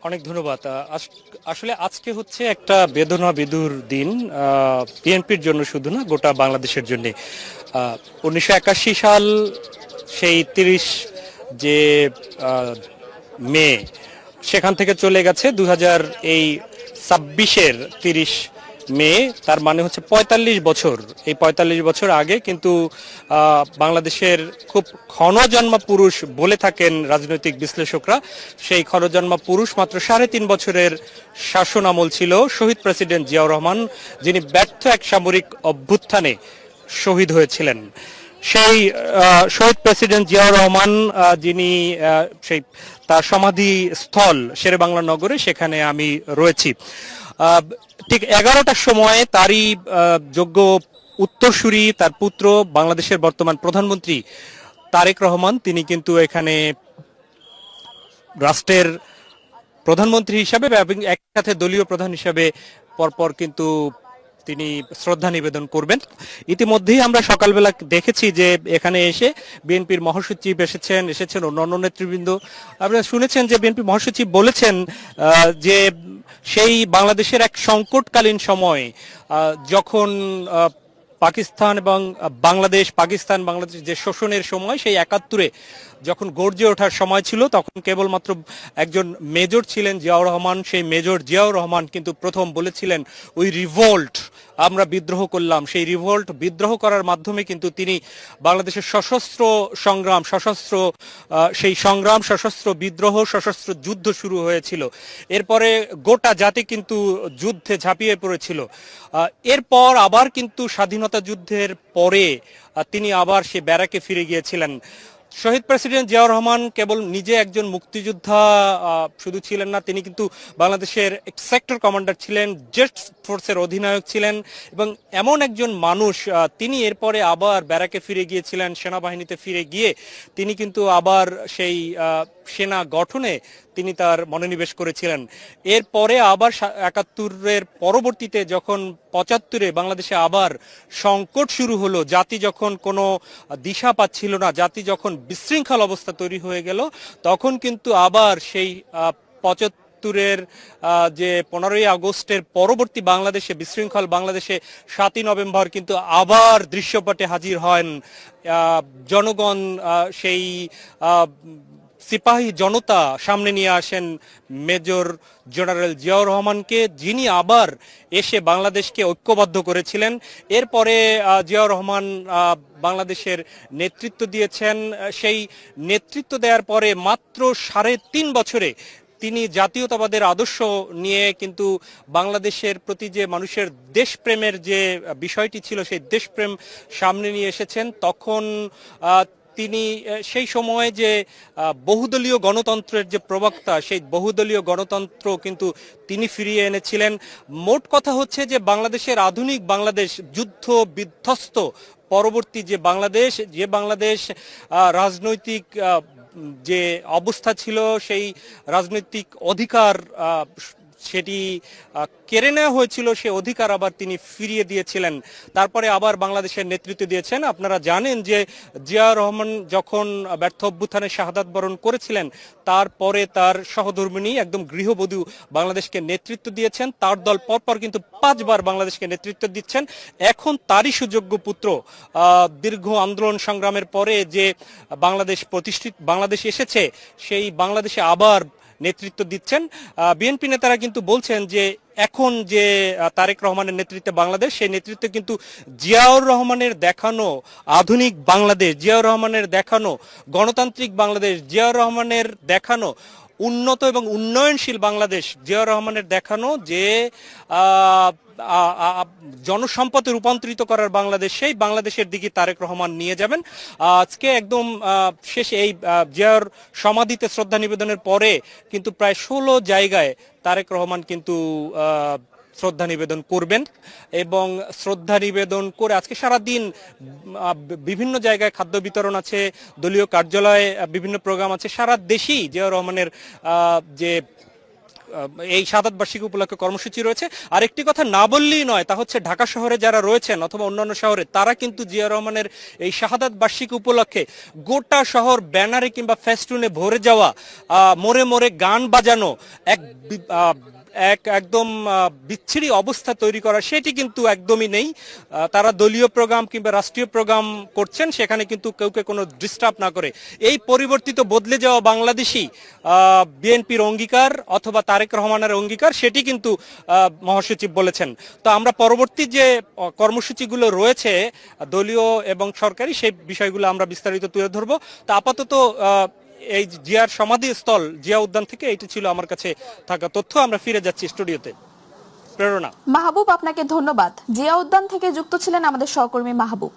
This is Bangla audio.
অনেক ধন্যবাদ। আসলে আজকে হচ্ছে একটা বেদনা বিধুর দিন, বিএনপির জন্য শুধু না, গোটা বাংলাদেশের জন্য। 1981 সাল, সেই 30 যে মে, সেখান থেকে চলে গেছে 2026-এর 30 মে। তার মানে হচ্ছে 45 বছর। এই 45 বছর আগে কিন্তু বাংলাদেশের খুব ক্ষণজন্মা পুরুষ বলে থাকেন রাজনৈতিক বিশ্লেষকরা, সেই ক্ষণজন্মা পুরুষ মাত্র 3.5 বছরের শাসন আমল ছিল শহীদ প্রেসিডেন্ট জিয়াউর রহমান, যিনি ব্যর্থ এক সামরিক অভ্যুত্থানে শহীদ হয়েছিলেন। সেই শহীদ প্রেসিডেন্ট জিয়াউর রহমান, যিনি সেই তার সমাধি স্থল শেরেবাংলা নগরে, সেখানে আমি রয়েছি। ঠিক 11টার সময় তারই যোগ্য উত্তরসূরি, তার পুত্র, বাংলাদেশের বর্তমান প্রধানমন্ত্রী তারেক রহমান, তিনি কিন্তু এখানে রাষ্ট্রের প্রধানমন্ত্রী হিসাবে এবং একসাথে দলীয় প্রধান হিসাবে পরপর কিন্তু তিনি শ্রদ্ধা নিবেদন করবেন। ইতিমধ্যেই আমরা সকালবেলা দেখেছি যে এখানে এসে বিএনপির মহাসচিব এসেছেন অন্যান্য নেতৃবৃন্দ। আপনারা শুনেছেন যে বিএনপি মহাসচিব বলেছেন যে সেই বাংলাদেশের এক সংকটকালীন সময়, যখন পাকিস্তান এবং পাকিস্তান বাংলাদেশ যে শোষণের সময়, সেই 71-এ যখন গর্জে ওঠার সময় ছিল, তখন কেবলমাত্র একজন মেজর ছিলেন জিয়াউর রহমান। সেই মেজর জিয়াউর রহমান কিন্তু প্রথম বলেছিলেন, উই রিভোল্ট, আমরা বিদ্রোহ করলাম। সেই বিদ্রোহ করার মাধ্যমে কিন্তু তিনি বাংলাদেশের সশস্ত্র সশস্ত্র বিদ্রোহ, সশস্ত্র যুদ্ধ শুরু হয়েছিল। এরপরে গোটা জাতি কিন্তু যুদ্ধে ঝাঁপিয়ে পড়েছিল। এরপর আবার কিন্তু স্বাধীনতা যুদ্ধের পরে তিনি আবার সে ব্যারাকে ফিরে গিয়েছিলেন। শহীদ প্রেসিডেন্ট জিয়াউর রহমান কেবল নিজে একজন মুক্তিযোদ্ধা শুধু ছিলেন না, তিনি কিন্তু বাংলাদেশের সেক্টর কমান্ডার ছিলেন, জেট ফোর্সের অধিনায়ক ছিলেন, এবং এমন একজন মানুষ, তিনি এরপরে আবার ব্যারাকে ফিরে গিয়েছিলেন, সেনাবাহিনীতে ফিরে গিয়ে তিনি কিন্তু আবার সেই সেনা গঠনে তিনি তার মনোনিবেশ করেছিলেন। এরপরে আবার 71-এর পরবর্তীতে যখন 75-এ বাংলাদেশে আবার সংকট শুরু হলো, জাতি যখন কোনো দিশা পাচ্ছিল না, জাতি যখন বিশৃঙ্খল অবস্থা তৈরি হয়ে গেল, তখন কিন্তু আবার সেই 75-এর যে 15ই আগস্টের পরবর্তী বাংলাদেশে, বিশৃঙ্খল বাংলাদেশে 7ই নভেম্বর কিন্তু আবার দৃশ্যপটে হাজির হন জনগণ। সেই সিপাহী জনতা সামনে নিয়ে আসেন মেজর জেনারেল জিয়াউর রহমানকে, যিনি আবার এসে বাংলাদেশকে ঐক্যবদ্ধ করেছিলেন। এরপরে জিয়াউর রহমান বাংলাদেশের নেতৃত্ব দিয়েছেন। সেই নেতৃত্ব দেওয়ার পরে মাত্র 3.5 বছরে তিনি জাতীয়তাবাদের আদর্শ নিয়ে কিন্তু বাংলাদেশের প্রতি যে মানুষের দেশপ্রেমের যে বিষয়টি ছিল, সেই দেশপ্রেম সামনে নিয়ে এসেছেন। তখন তিনি সেই সময়ে যে বহুদলীয় গণতন্ত্রের যে প্রবক্তা, সেই বহুদলীয় গণতন্ত্র কিন্তু তিনি ফিরিয়ে এনেছিলেন। মোট কথা হচ্ছে যে বাংলাদেশের আধুনিক বাংলাদেশ, যুদ্ধ বিধ্বস্ত পরবর্তী যে বাংলাদেশ রাজনৈতিক যে অবস্থা ছিল, সেই রাজনৈতিক অধিকার সেটি কেড়ে নেওয়া হয়েছিল, সে অধিকার আবার তিনি ফিরিয়ে দিয়েছিলেন। তারপরে আবার বাংলাদেশের নেতৃত্ব দিয়েছেন। আপনারা জানেন যে জিয়াউর রহমান যখন ব্যর্থ অভ্যুত্থানে শাহাদাত বরণ করেছিলেন, তারপরে তার সহধর্মিণী একদম গৃহবধূ বাংলাদেশকে নেতৃত্ব দিয়েছেন। তার দল পরপর কিন্তু 5বার বাংলাদেশকে নেতৃত্ব দিচ্ছেন। এখন তারই সুযোগ্য পুত্র, দীর্ঘ আন্দোলন সংগ্রামের পরে যে বাংলাদেশ এসেছে, সেই বাংলাদেশে আবার নেতৃত্ব দিচ্ছেন। বিএনপি নেতারা কিন্তু বলছেন যে এখন যে তারেক রহমানের নেতৃত্বে বাংলাদেশ, সেই নেতৃত্বে কিন্তু জিয়াউর রহমানের দেখানো আধুনিক বাংলাদেশ, জিয়াউর রহমানের দেখানো গণতান্ত্রিক বাংলাদেশ, জিয়াউর রহমানের দেখানো উন্নত এবং উন্নয়নশীল বাংলাদেশ, জিয়াউর রহমানের দেখানো যে জনসম্পদে রূপান্তরিত করার বাংলাদেশ, সেই বাংলাদেশের দিকে তারেক রহমান নিয়ে যাবেন। আজকে একদম শেষে এই জিয়াউর সমাধিতে শ্রদ্ধা নিবেদনের পরে কিন্তু প্রায় 16 জায়গায় তারেক রহমান কিন্তু শ্রদ্ধা নিবেদন করবেন, এবং শ্রদ্ধা নিবেদন করে আজকে সারা দিন বিভিন্ন জায়গায় খাদ্য বিতরণ আছে, দলীয় কার্যালয়ে বিভিন্ন প্রোগ্রাম আছে। সারা দেশেই জিয়াউর রহমানের যে এই শাহাদাত বার্ষিকী উপলক্ষে কর্মসূচি রয়েছে। আর একটি কথা না বললেই নয়, তা হচ্ছে ঢাকা শহরে যারা রয়েছেন অথবা অন্যান্য শহরে, তারা কিন্তু জিয়া রহমানের এই শাহাদাত বার্ষিকী উপলক্ষে গোটা শহর ব্যানারে কিংবা ফেস্টুনে ভরে যাওয়া, মোড়ে মোড়ে গান বাজানো, একদম বিচ্ছিরি অবস্থা তৈরি করা, সেটি কিন্তু একদমই নেই। তারা দলীয় প্রোগ্রাম কিংবা রাষ্ট্রীয় প্রোগ্রাম করছেন, সেখানে কিন্তু কাউকে কোনো ডিস্টার্ব না করে। এই পরিবর্তিত বদলে যাওয়া বাংলাদেশী বিএনপির অঙ্গীকার অথবা তারেক রহমানের অঙ্গীকার, সেটি কিন্তু মহাসচিব বলেছেন। তো আমরা পরবর্তী যে কর্মসূচিগুলো রয়েছে দলীয় এবং সরকারি, সেই বিষয়গুলো আমরা বিস্তারিত তুলে ধরবো। তো আপাতত এই জিয়ার সমাধিস্থল জিয়া উদ্যান থেকে এটি ছিল আমার কাছে থাকা তথ্য। আমরা ফিরে যাচ্ছি স্টুডিওতে। প্রেরণা। মাহবুব, আপনাকে ধন্যবাদ। জিয়া উদ্যান থেকে যুক্ত ছিলেন আমাদের সহকর্মী মাহবুব।